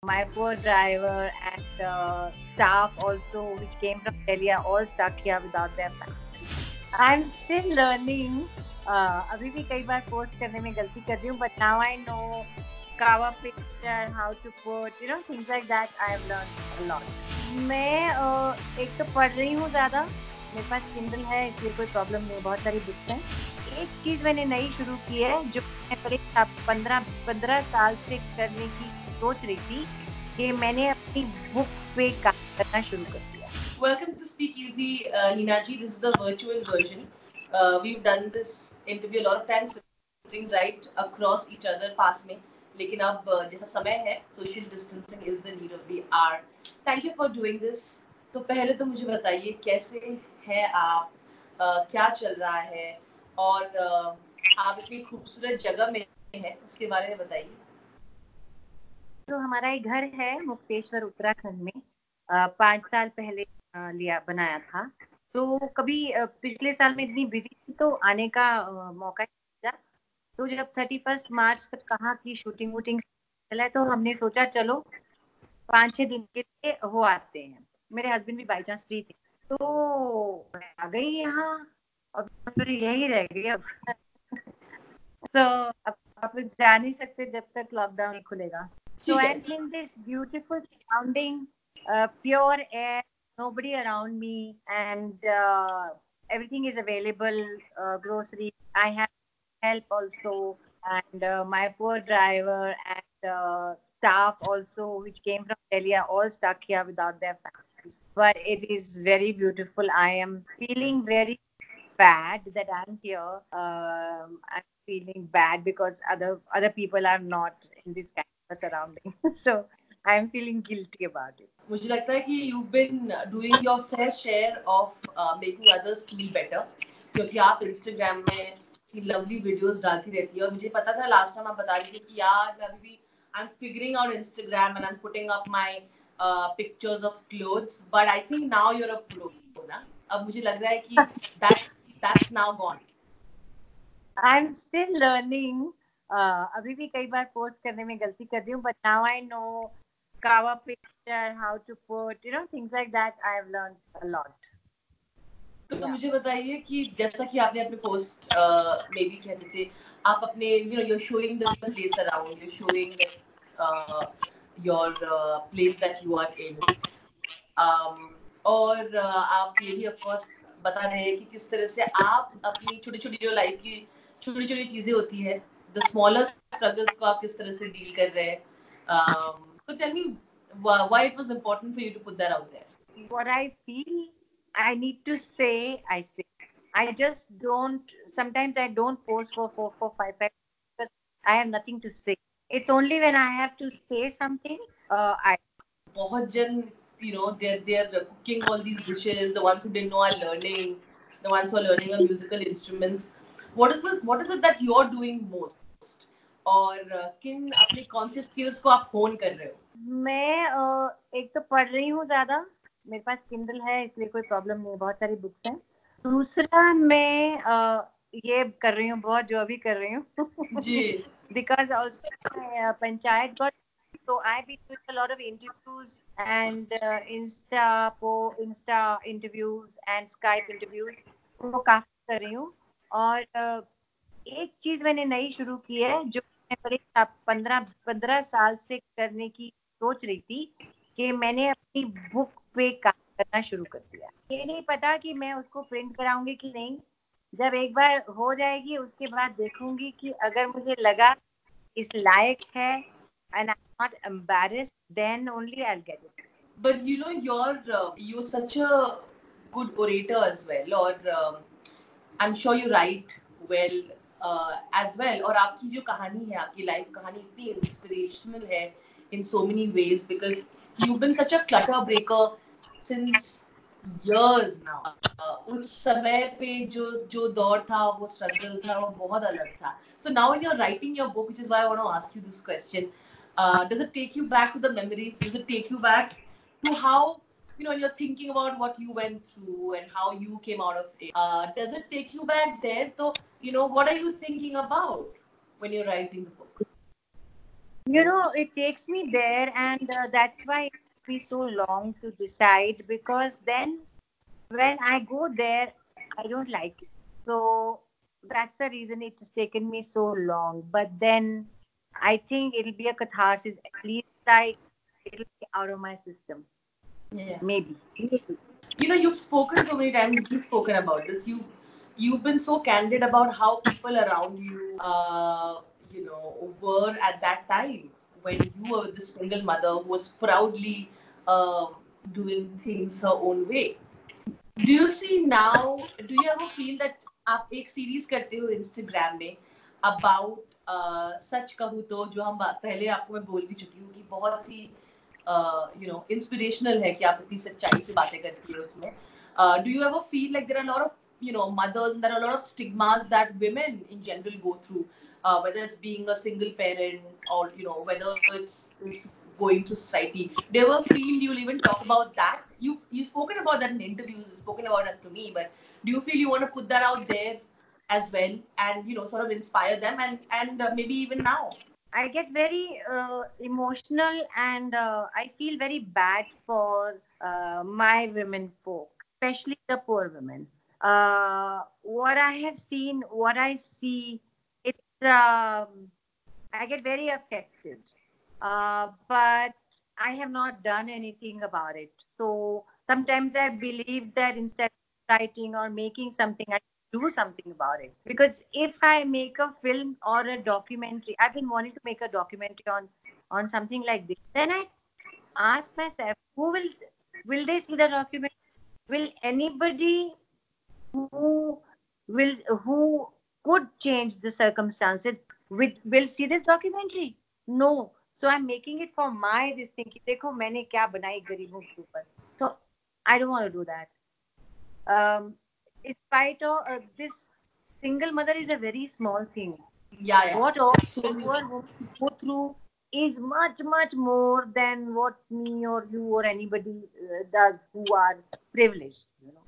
My poor driver and staff also, which came from Delhi, are all stuck here without their family. I'm still learning. अभी भी कई बार post करने में गलती कर रही हूँ, but now I know cover picture, how to put, things like that. I have learned a lot. मैं एक तो पढ़ रही हूँ ज़्यादा, मेरे पास Kindle है इसलिए कोई प्रॉब्लम नहीं, बहुत सारी बुक्स हैं। एक चीज़ मैंने नई शुरू की है जो मैं करीब 15 साल से करने की सोच रही थी, कि मैंने अपनी बुक पे काम करना शुरू कर दिया। Welcome to Speakeasy, Ninaji. This is the virtual version. We've done this interview a lot of times sitting right across each other पास में, लेकिन अब जैसा समय है, social distancing is the need of the hour. Thank you for doing this. तो पहले तो मुझे बताइए कैसे हैं आप, क्या चल रहा है, और आप इतनी खूबसूरत जगह में हैं, उसके बारे में बताइए। तो हमारा एक घर है मुक्तेश्वर उत्तराखंड में, 5 साल पहले बनाया था। तो कभी पिछले साल में इतनी बिजी थी तो आने का मौका नहीं मिला। तो जब 31 मार्च तक कहा कि शूटिंग वूटिंग चला है, तो हमने सोचा चलो 5-6 दिन के लिए हो आते हैं। मेरे हस्बैंड भी बाई चांस फ्री थे, तो मैं आ गई यहाँ और फिर यही रह गई अब। तो अब वापस जा नहीं सकते जब तक लॉकडाउन नहीं खुलेगा। So ठीक है। I'm in this beautiful surrounding, pure air, nobody around me, and everything is available. Groceries, I have help also, and my poor driver and staff also, which came from Delhi, are all stuck here without their families. But it is very beautiful. I am feeling very bad that I'm here. I'm feeling bad because other people are not in this kind of surrounding. So I'm feeling guilty about it. मुझे लगता है कि you've been doing your fair share of making others feel better, क्योंकि आप Instagram में की lovely videos डालती रहती है, और मुझे पता था last time आप बता रही थी कि यार मैं अभी भी I'm figuring out Instagram and I'm putting up my pictures of clothes, but I think now you're a pro ना। अब मुझे लग रहा है कि that's now gone. I'm still learning. अभी भी कई बार पोस्ट करने में गलती कर रही हूँ, but now I know cover picture, how to put, things like that. I have learned a lot. तो मुझे बताइए कि जैसा कि आपने अपने पोस्ट में भी कहते थे, आप अपने you're showing the place around, you're showing your place that you are in, और आप ये भी ऑफ कोर्स बता रहे हैं कि किस तरह से आप अपनी छोटी छोटी जो लाइफ की छोटी छोटी चीजें होती है, द स्मॉलर स्ट्रगल्स को आप किस तरह से डील कर रहे हैं। तो tell me why it was important for you to put that out there. What I feel I need to say, I say. I just don't. Sometimes I don't post for 4, 4, 5 because I have nothing to say. It's only when I have to say something, I. बहुत जन they're cooking all these dishes, the ones who didn't know are learning, the ones who are learning a musical instruments. What is it that you're doing most, और किन अपने कौन से skills को आप होन कर रहे हो? मैं एक तो पढ़ रही हूँ ज्यादा, मेरे पास किंडल है इसलिए कोई प्रॉब्लम नहीं, बहुत सारी बुक्स हैं। दूसरा मैं ये कर रही हूँ, बहुत जो अभी कर रही हूँ जी। Because also panchayat got, so I've been doing a lot of interviews and Insta interviews and Skype interviews, वो काफी कर रही हूँ। और एक चीज मैंने नई शुरू की है जो मैं करीब 15 साल से करने की सोच रही थी, कि मैंने अपनी बुक पे काम करना शुरू कर दिया। ये नहीं पता कि मैं उसको प्रिंट कराऊंगी कि नहीं। जब एक बार हो जाएगी उसके बाद देखूंगी कि अगर मुझे लगा इस लायक है and I'm not embarrassed, then only I'll get it. But you're such a good orator as well, or I'm sure you write well as well, और आपकी जो कहानी है, आपकी लाइफ कहानी इतनी इंस्पिरेशनल है in so many ways, because you've been such a clutter breaker since years now. उस समय पे जो जो दौर था, वो स्ट्रगल था, वो बहुत अलग था. So now when you're writing your book, which is why I want to ask you this question, does it take you back to the memories? Does it take you back to how, when you're thinking about what you went through and how you came out of it, does it take you back there? So, what are you thinking about when you're writing the book? You know, it takes me there, and that's why it takes me so long to decide, because then when I go there, I don't like it. So that's the reason it has taken me so long. But then I think it'll be a catharsis, at least like it'll be out of my system. Yeah. Maybe. Maybe. You know, you've spoken so many times, you've spoken about this, you've been so candid about how people around you you know, were at that time when you were the single mother who was proudly uh, doing things her own way. Do you see now, do you ever feel that आप एक series करते हो Instagram में about such कहूँ तो, जो हम पहले आपको मैं बोल भी चुकी हूँ कि बहुत ही you know, inspirational है कि आप इतनी सच्चाई से बातें करती हो उसमें. Do you ever feel like there are a lot of, you know, mothers, and there are a lot of stigmas that women in general go through, whether it's being a single parent or, you know, whether it's going through society? Do you ever feel you'll even talk about that? You've spoken about that in interviews, you've spoken about it to me, but do you feel you want to put that out there as well, and, you know, sort of inspire them, and maybe even now? I get very emotional, and I feel very bad for my women folk, especially the poor women. What I have seen, what I see, it's I get very affected. But I have not done anything about it. So sometimes I believe that instead of writing or making something, I should do something about it. Because if I make a film or a documentary, I've been wanting to make a documentary on something like this. Then I ask myself, who will they see the documentary? Will anybody who will who could change the circumstances will see this documentary? No. So I'm making it for my this thing कि देखो मैंने क्या बनाई गरीबों के ऊपर. So I don't want to do that. In spite of this, single mother is a very small thing. Yeah. What all So poor women go through is much more than what me or you or anybody does who are privileged. You know.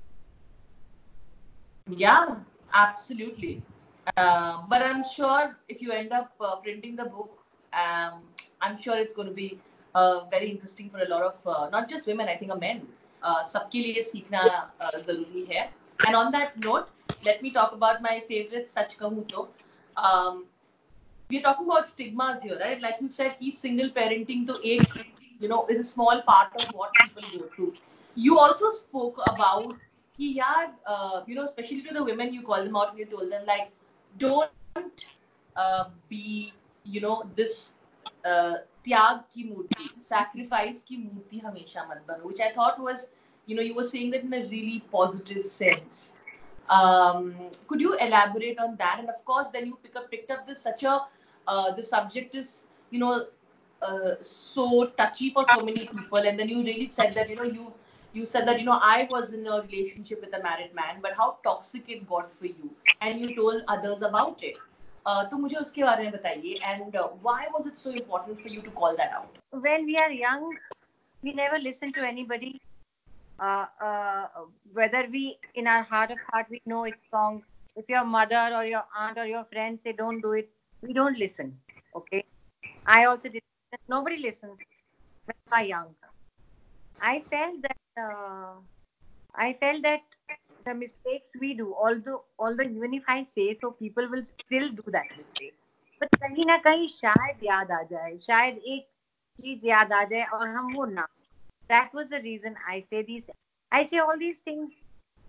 yeah, absolutely. But I'm sure if you end up printing the book, I'm sure it's going to be very interesting for a lot of not just women, I think men. सबके लिए सीखना जरूरी है. And on that note, let me talk about my favorite सच कहूँ तो. Um, we're talking about stigmas here, right? Like you said, he's single parenting to एक, you know, is a small part of what people go through. You also spoke about कि यार, you know, especially to the women, you call them out and you told them like, don't be, you know, this त्याग की मूर्ति, sacrifice की मूर्ति हमेशा मत बनो, which I thought was, you know, you were saying that in a really positive sense. Could you elaborate on that? And of course, then you picked up this such a the subject is, you know, so touchy for so many people, and then you really said that, you know, you said that, you know, I was in a relationship with a married man, but how toxic it got for you, and you told others about it. तो मुझे उसके बारे में बताइए, and why was it so important for you to call that out? When we are young, we never listen to anybody. Uh, uh, Whether we, in our heart of heart, we know it's wrong. If your mother or your aunt or your friend say don't do it, we don't listen. Okay. I also did. Nobody listens when we are young. I felt that. I felt that the mistakes we do, although even if I say so, people will still do that mistake. But कहीं ना कहीं शायद याद आ जाए, शायद एक चीज याद आ जाए और हम वो ना. That was the reason I say these. I say all these things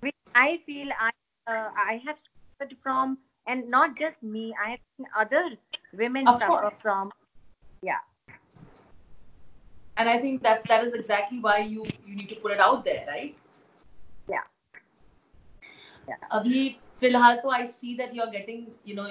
which I feel I have suffered from, and not just me. I have seen other women Of course. suffer from. Yeah, And I think that is exactly why you need to put it out there, right? yeah, yeah. अभी फिलहाल तो I see that you're getting, you know,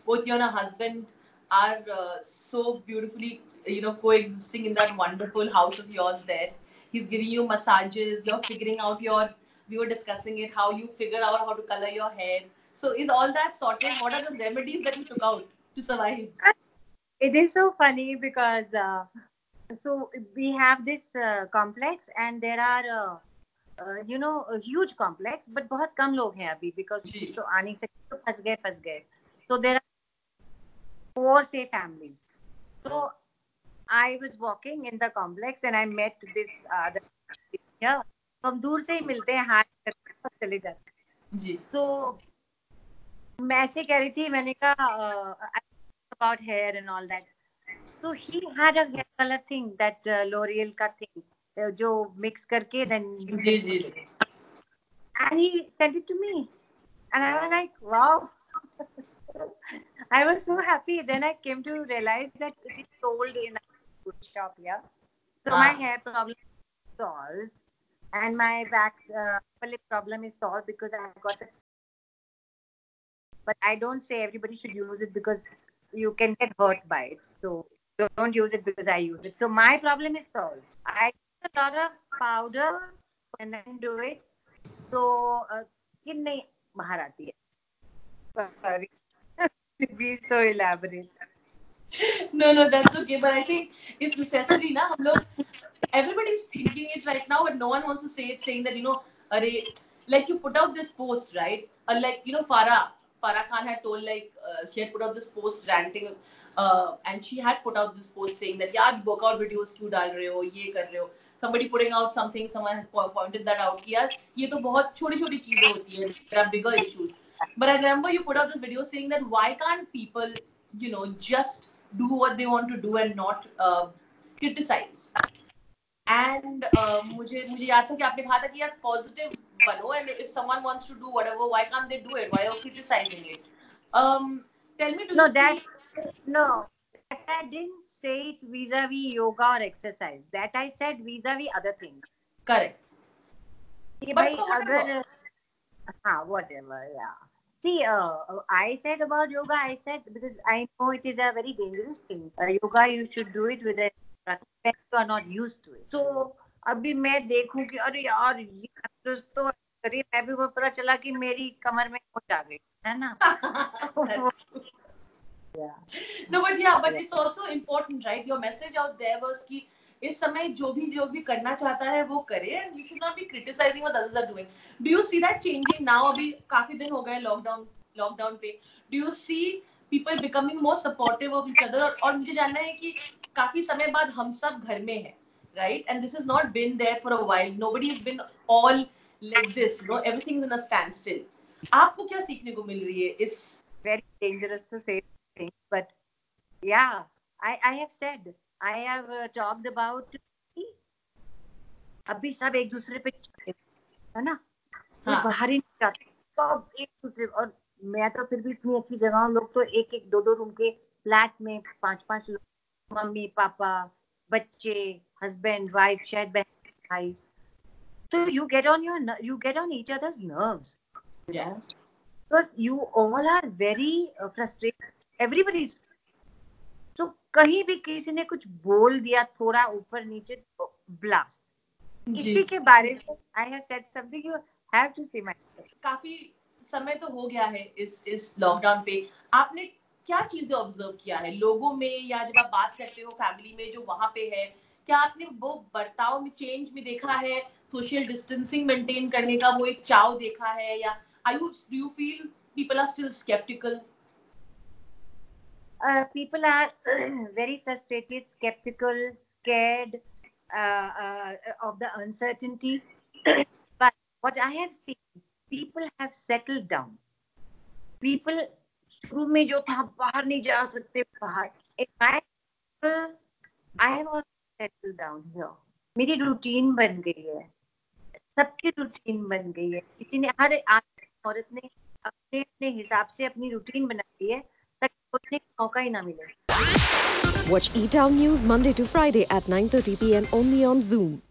both you and your husband are so beautifully, you know, coexisting in that wonderful house of yours there. He's giving you massages, you're figuring out your, we were discussing it, how you figure out how to color your hair. So is all that sorted? What are the remedies that you took out to survive? It is so funny because so we have this complex, and there are you know a huge complex, but बहुत कम लोग हैं अभी because जी. कुछ तो आने से तो फंस गए. So there are 4 say families. So I was walking in the complex and I met this other yeah, तो हम दूर से ही मिलते हैं हाथ करके और चले जाते हैं जी तो मैं ऐसे कह रही थी मैंने कहा about hair and all that so he had a hair color thing that L'Oreal का thing जो mix करके then you ji can ji put it and he sent it to me and I was like wow I was so happy then I came to realize that it is sold in a good shop yeah so my हाँ hair problem is solved and my back lip problem is solved because I got the but I don't say everybody should use it because you can get hurt by it. So don't use it because I use it. So my problem is solved. I use a lot of powder and then do it. So skin नहीं बाहर आती है. Sorry to be so elaborate. no that's okay but I think it's necessary ना हम लोग everybody's thinking it right now but no one wants to say it saying that array, like you put out this post right like Farah Khan had told like she had put out this post ranting and she had put out this post saying that यार workout videos क्यों डाल रहे हो ये कर रहे हो somebody putting out something someone had pointed that out कि यार ये तो बहुत छोटी छोटी चीजें होती है there are bigger issues but I remember you put out this video saying that why can't people just do what they want to do and not criticize and मुझे याद था कि आपने कहा था कि यार positive बनो and if someone wants to do whatever why can't they do it why are you criticizing it tell me do you No, see no. That I didn't say it vis-a-vis yoga or exercise. That I said vis-a-vis other things. correct कि but भाई for whatever अगर हाँ whatever yeah. See, I said about yoga. I said because I know it is a very dangerous thing. Yoga you should do it with a when you are not used to it. So अभी मैं देखूं कि अरे यार ये exercise तो करीब मैं भी पता चला कि मेरी कमर में मोच आ गई है ना. that's true no but yeah but it's also important right your message out there was कि इस समय जो भी करना चाहता है वो करे and you should not be criticizing what others are doing do you see that changing now अभी काफी दिन हो गए लॉकडाउन पे do you see people becoming more supportive of each other और मुझे जानना है कि काफी समय बाद हम सब घर में हैं right and this has not been there for a while nobody has been all like this everything's in a standstill आपको क्या सीखने को मिल रही है इस very dangerous to say things, but yeah, I have said, I have talked about अभी सब एक दूसरे पे है ना कोई हाँ बाहर ही नहीं जाते सब एक दूसरे और मैं तो फिर भी इतनी अच्छी जगह हूँ लोग तो एक एक दो रूम के फ्लैट में पांच लोग मम्मी पापा बच्चे हस्बैंड वाइफ शायद बहन भाई तो you get on each other's nerves yeah because you all are very frustrated everybody is तो कहीं भी किसी ने कुछ बोल दिया थोड़ा ऊपर नीचे तो ब्लास्ट इसी के बारे में I have said something you have to see my काफी समय तो हो गया है इस लॉकडाउन पे आपने क्या चीजें ऑब्जर्व किया है लोगों में या जब आप बात करते हो फैमिली में जो वहां पे है क्या आपने वो बर्ताव में चेंज में देखा है सोशल डिस्टेंसिंग मेंटेन करने का वो एक चाव देखा है या do you feel people are still skeptical people are very frustrated skeptical scared of the uncertainty but what I have seen people have settled down people शुरू में जो था बाहर नहीं जा सकते बाहर I have also settled down here मेरी रूटीन बन गई है सबकी रूटीन बन गई है किसी ने हर औरत ने अपने अपने हिसाब से अपनी रूटीन बना ली है ताकि सोचने का मौका ही ना मिले Watch E-Town News Monday to Friday at 9:30 p.m. only on Zoom.